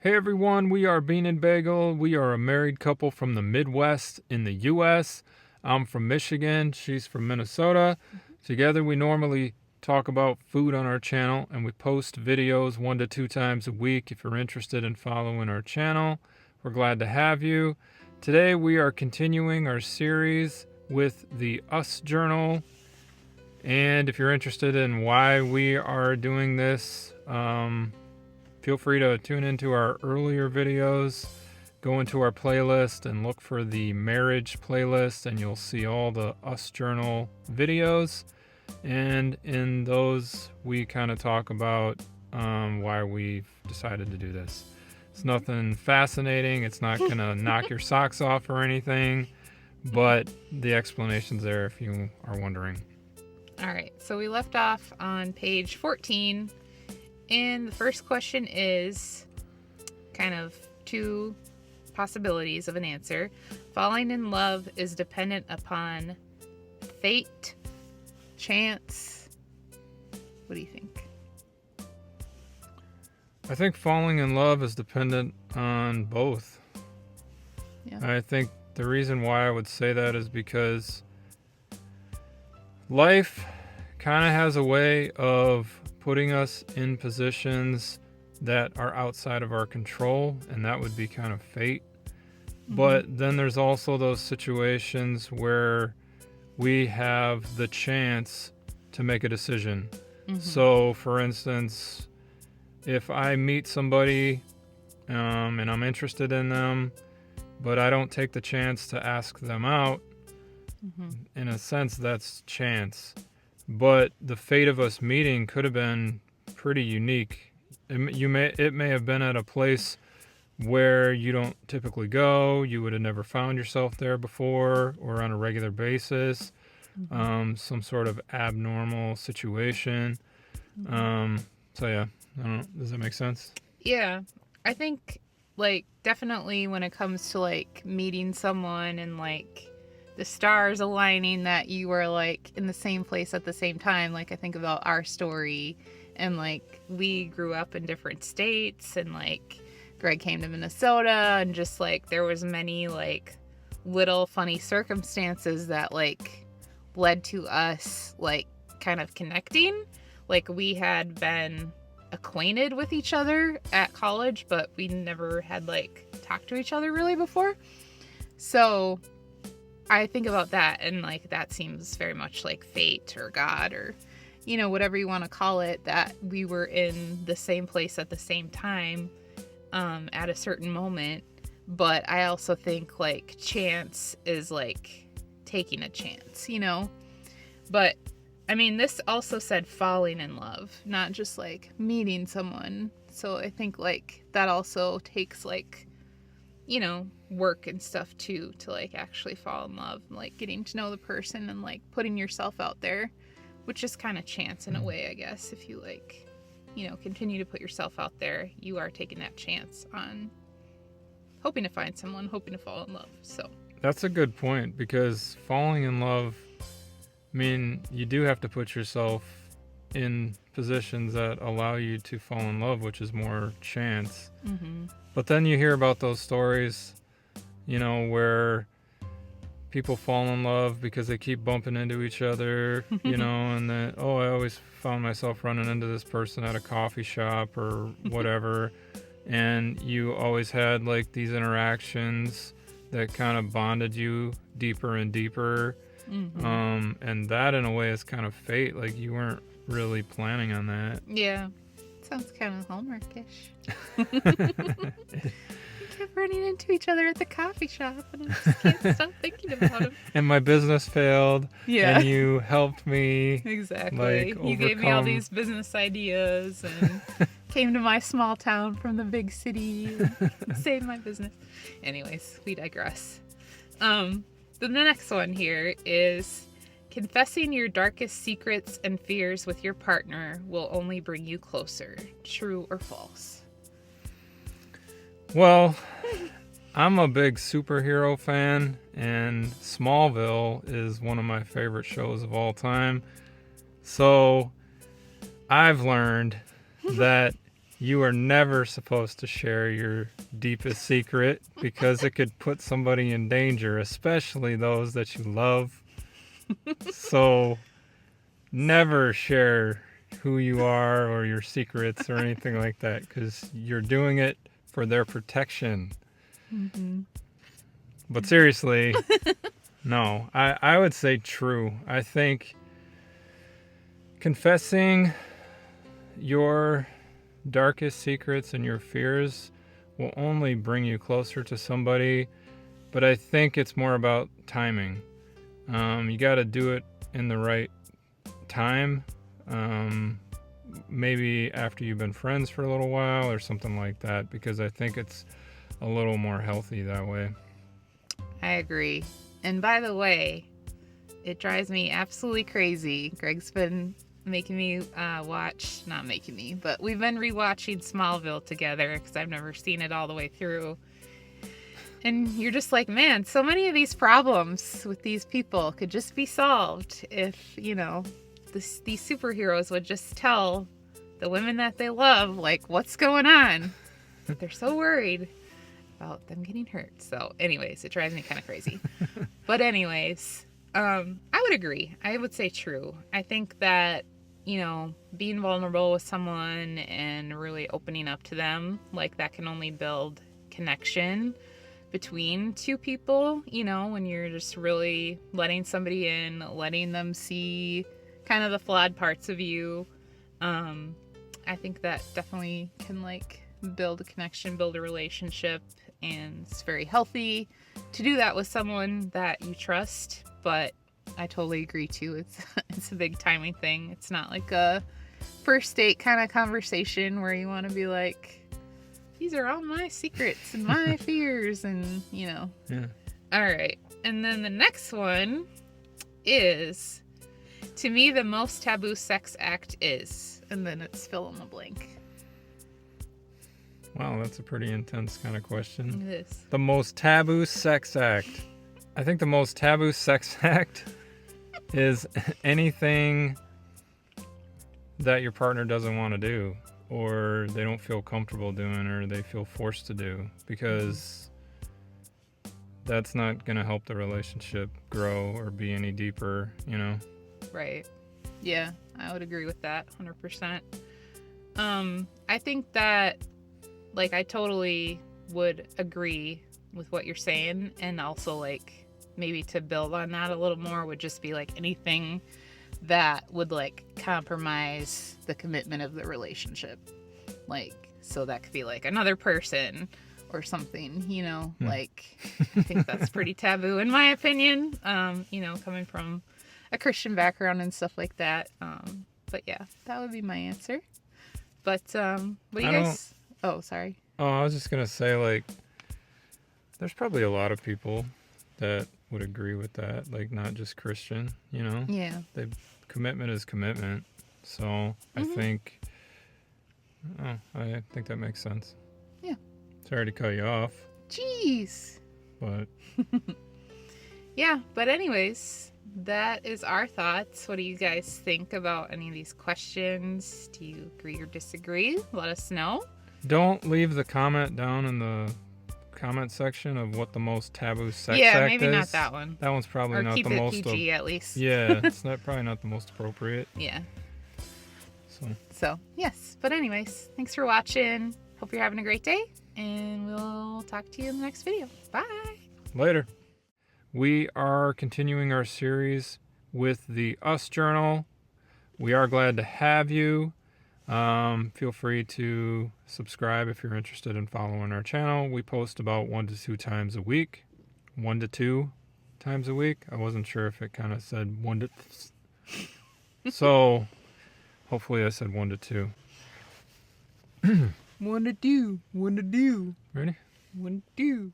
Hey everyone, we are Bean Bagel. We are a married couple from the Midwest in the U.S. I'm from Michigan, she's from Minnesota. Together we normally talk about food on our channel and we post videos 1 to 2 times a week. If you're interested in following our channel, we're glad to have you. Today we are continuing our series with the Us Journal. And if you're interested in why we are doing this, feel free to tune into our earlier videos, go into our playlist and look for the marriage playlist and you'll see all the Us Journal videos. And in those, we kind of talk about why we've decided to do this. It's nothing fascinating. It's not going to knock your socks off or anything, but the explanation's there if you are wondering. All right, so we left off on page 14. And the first question is kind of two possibilities of an answer. Falling in love is dependent upon fate, chance. What do you think? I think falling in love is dependent on both. Yeah. I think the reason why I would say that is because life kind of has a way of putting us in positions that are outside of our control, and that would be kind of fate. Mm-hmm. But then there's also those situations where we have the chance to make a decision. Mm-hmm. So, for instance, if I meet somebody and I'm interested in them, but I don't take the chance to ask them out, mm-hmm. in a sense, that's chance. But the fate of us meeting could have been pretty unique. It may have been at a place where you don't typically go. You would have never found yourself there before or on a regular basis. Mm-hmm. Some sort of abnormal situation. Mm-hmm. So yeah, I don't know. Does that make sense? Yeah. I think definitely when it comes to meeting someone and the stars aligning that you were in the same place at the same time. I think about our story and we grew up in different states and Greg came to Minnesota and just there was many little funny circumstances that led to us kind of connecting. We had been acquainted with each other at college, but we never had talked to each other really before. So I think about that and that seems very much like fate or God or, whatever you want to call it, that we were in the same place at the same time at a certain moment. But I also think chance is taking a chance, But I mean, this also said falling in love, not just meeting someone. So I think that also takes work and stuff too to actually fall in love, getting to know the person and putting yourself out there, which is kind of chance in a way, I guess. If you continue to put yourself out there, you are taking that chance on hoping to find someone, hoping to fall in love. So that's a good point, because falling in love, I mean, you do have to put yourself in positions that allow you to fall in love, which is more chance. Mm-hmm. But then you hear about those stories, where people fall in love because they keep bumping into each other, and then, I always found myself running into this person at a coffee shop or whatever. And you always had these interactions that kind of bonded you deeper and deeper. Mm-hmm. And that in a way is kind of fate. You weren't really planning on that. Yeah. Sounds kind of Hallmarkish. We kept running into each other at the coffee shop, and I just can't stop thinking about him. And my business failed. Yeah. And you helped me. Exactly. You gave me all these business ideas and came to my small town from the big city and saved my business. Anyways, we digress. The next one here is: confessing your darkest secrets and fears with your partner will only bring you closer. True or false? Well, I'm a big superhero fan, and Smallville is one of my favorite shows of all time. So I've learned that You are never supposed to share your deepest secret because it could put somebody in danger, especially those that you love. So never share who you are or your secrets or anything like that because you're doing it for their protection. Mm-hmm. But seriously, no, I would say true. I think confessing your darkest secrets and your fears will only bring you closer to somebody, but I think it's more about timing. You got to do it in the right time, maybe after you've been friends for a little while or something like that, because I think it's a little more healthy that way. I agree. And by the way, it drives me absolutely crazy. Greg's been making me not making me, but we've been rewatching Smallville together because I've never seen it all the way through. And you're just like, man, so many of these problems with these people could just be solved if, these superheroes would just tell the women that they love, like, what's going on. They're so worried about them getting hurt. So anyways, it drives me kind of crazy. But anyways, I would agree. I would say true. I think that, being vulnerable with someone and really opening up to them, like, that can only build connection between two people, when you're just really letting somebody in, letting them see kind of the flawed parts of you. I think that definitely can, like, build a connection, build a relationship, and it's very healthy to do that with someone that you trust. But I totally agree too. It's a big timing thing. It's not like a first date kind of conversation where you want to be like, these are all my secrets and my fears and, Yeah. All right. And then the next one is, to me, the most taboo sex act is, and then it's fill in the blank. Wow, that's a pretty intense kind of question. It is. The most taboo sex act. I think the most taboo sex act is anything that your partner doesn't want to do, or they don't feel comfortable doing, or they feel forced to do, because that's not going to help the relationship grow or be any deeper, Right. Yeah, I would agree with that 100%. I think that, like, I totally would agree with what you're saying, and also, like, maybe to build on that a little more would just be, like, anything that would, like, compromise the commitment of the relationship. Like, so that could be, like, another person or something, like, I think that's pretty taboo in my opinion, coming from a Christian background and stuff like that. But yeah, that would be my answer. But what do you guys... Oh, sorry. Oh, I was just going to say, like, there's probably a lot of people that would agree with that, like, not just Christian, Yeah. Commitment is commitment. So I think that makes sense. Yeah. Sorry to cut you off. Jeez. But yeah, but anyways, that is our thoughts. What do you guys think about any of these questions? Do you agree or disagree? Let us know. Don't leave the comment down in the comment section of what the most taboo sex act Yeah, maybe is. not that one. That one's probably Or not keep the it most PG at least. Yeah, it's probably not the most appropriate. Yeah. So yes. But anyways, thanks for watching. Hope you're having a great day, and we'll talk to you in the next video. Bye. Later. We are continuing our series with the Us Journal. We are glad to have you. Feel free to subscribe if you're interested in following our channel. We post about 1 to 2 times a week. 1 to 2 times a week. I wasn't sure if it kind of said 1 to... So, hopefully I said 1 to 2. 1 to 2. 1 to 2. Ready? 1 to 2.